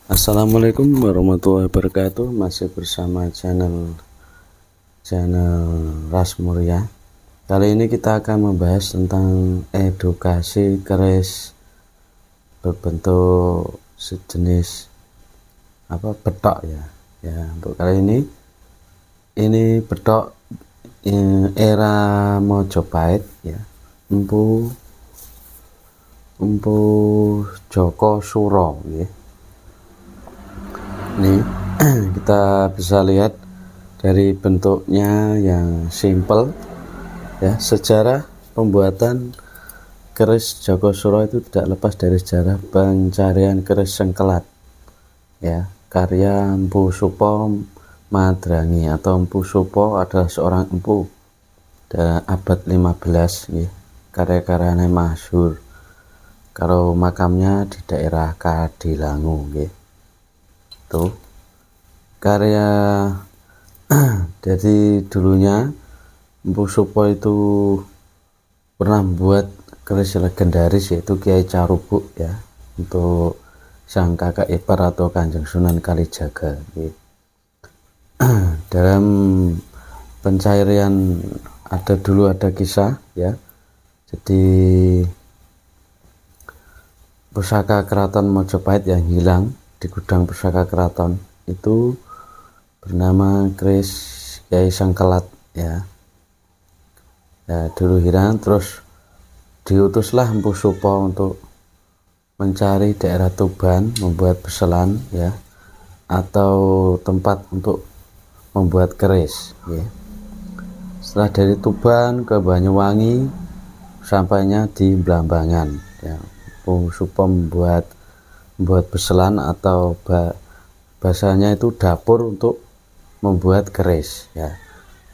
Assalamualaikum warahmatullahi wabarakatuh. Masih bersama channel Ras Muria. Kali ini kita akan membahas tentang edukasi keris berbentuk sejenis betok ya. Untuk kali ini betok era Mojopahit ya. Empu Joko Suro ya. Nih kita bisa lihat dari bentuknya yang simple ya. Sejarah pembuatan keris Joko Suro itu tidak lepas dari sejarah pencarian keris sengkelat ya, karya Empu Supo Madrangi atau Empu Supo adalah seorang empu dan abad 15 ya. Karya-karyanya masyhur. Kalau makamnya di daerah Kadilangu ya. Tuh karya jadi dulunya Empu Supo itu pernah membuat keris legendaris yaitu Kiai Carubuk ya, untuk sang kakak ipar atau Kanjeng Sunan Kalijaga ya. Dalam pencarian dulu ada kisah ya, jadi pusaka keraton Mojopahit yang hilang di gudang pusaka keraton itu bernama keris Kiai Sengkelat ya. Dulu hilang, terus diutuslah Empu Supo untuk mencari daerah Tuban, membuat beselan ya, atau tempat untuk membuat keris ya. Setelah dari Tuban ke Banyuwangi, sampainya di Blambangan ya. Empu Supo membuat beselan atau bahasanya itu dapur untuk membuat keris ya.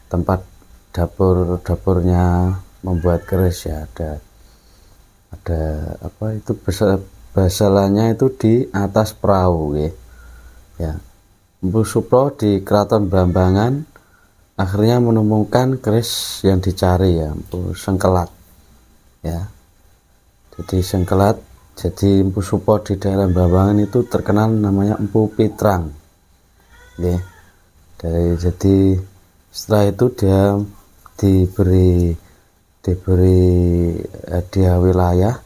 Tempat dapurnya membuat keris ya, ada itu beselannya itu di atas perahu ya. Empu Supo di Keraton Blambangan akhirnya menemukan keris yang dicari ya, Empu Sengkelat ya. Jadi Empu Supo di daerah Blambangan itu terkenal namanya Empu Pitrang ya. Jadi setelah itu dia diberi hadiah wilayah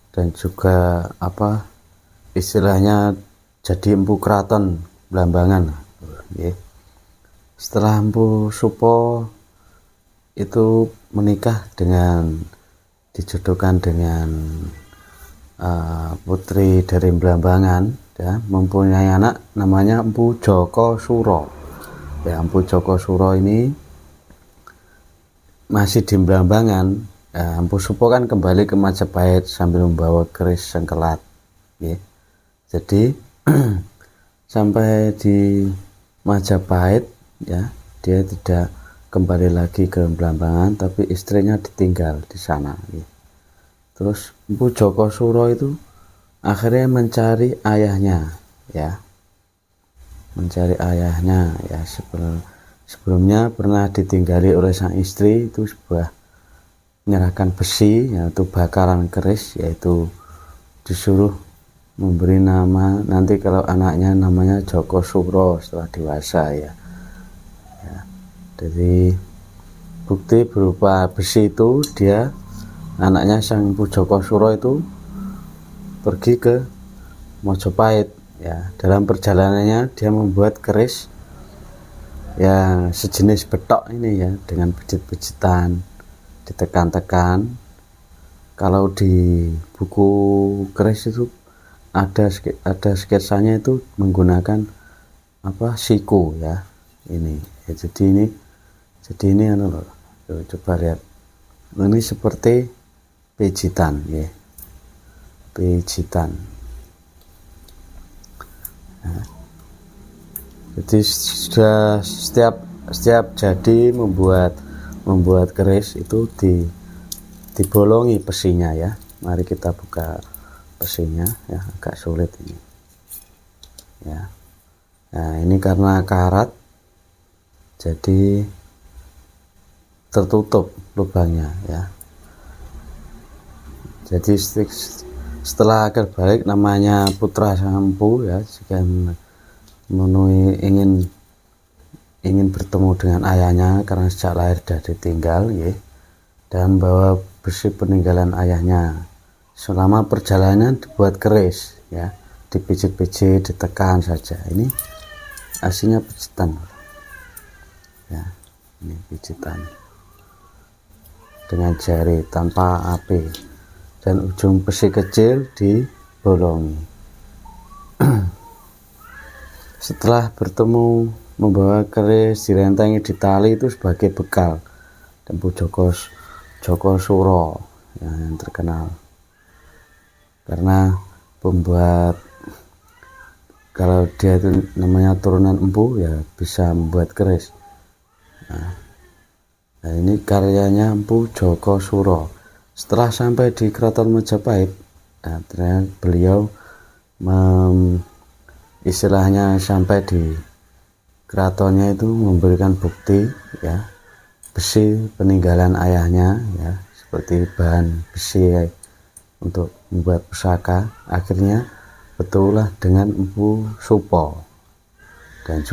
dan juga istilahnya jadi Empu Keraton Blambangan ya. Setelah Empu Supo itu menikah dijodohkan dengan putri dari Blambangan ya, mempunyai anak namanya Empu Joko Suro ya. Empu Joko Suro ini masih di Blambangan ya. Empu Supo kan kembali ke Majapahit sambil membawa keris sengkelat ya. Jadi sampai di Majapahit ya, dia tidak kembali lagi ke Blambangan, tapi istrinya ditinggal di sana ya. Terus Empu Joko Suro itu akhirnya mencari ayahnya ya. Sebelumnya pernah ditinggali oleh sang istri, itu sebuah menyerahkan besi yaitu bakaran keris, yaitu disuruh memberi nama nanti kalau anaknya namanya Joko Suro setelah dewasa ya. Jadi bukti berupa besi itu anaknya sang Empu Joko Suro itu pergi ke Mojopahit ya. Dalam perjalanannya dia membuat keris yang sejenis betok ini ya, dengan pijit-pijitan, ditekan-tekan. Kalau di buku keris itu ada sketsanya itu menggunakan siku ya. Ini ya, jadi ini loh. Coba lihat. Ini seperti pijitan ya. Pijitan. Nah, jadi sudah setiap jadi membuat keris itu dibolongi besinya ya. Mari kita buka besinya ya, agak sulit ini ya. Nah, ini karena karat jadi tertutup lubangnya ya. Jadi Setelah akar balik namanya putra sang empu ya, jika memenuhi ingin bertemu dengan ayahnya karena sejak lahir sudah ditinggal ya, dan bawa besi peninggalan ayahnya. Selama perjalanan dibuat keris ya, dipijit-pijit, ditekan saja. Ini aslinya pijitan ya, ini pijitan dengan jari tanpa api, dan ujung besi kecil dibolongi. Setelah bertemu membawa keris direntengi di tali itu sebagai bekal. Tempu Joko Suro ya, yang terkenal karena pembuat, kalau dia itu namanya turunan empu ya bisa membuat keris. Nah ini karyanya Empu Joko Suro. Setelah sampai di Keraton Majapahit, ternyata beliau istilahnya sampai di keratonnya itu memberikan bukti ya, besi peninggalan ayahnya ya, seperti bahan besi ya, untuk membuat pusaka. Akhirnya betullah dengan Empu Supo dan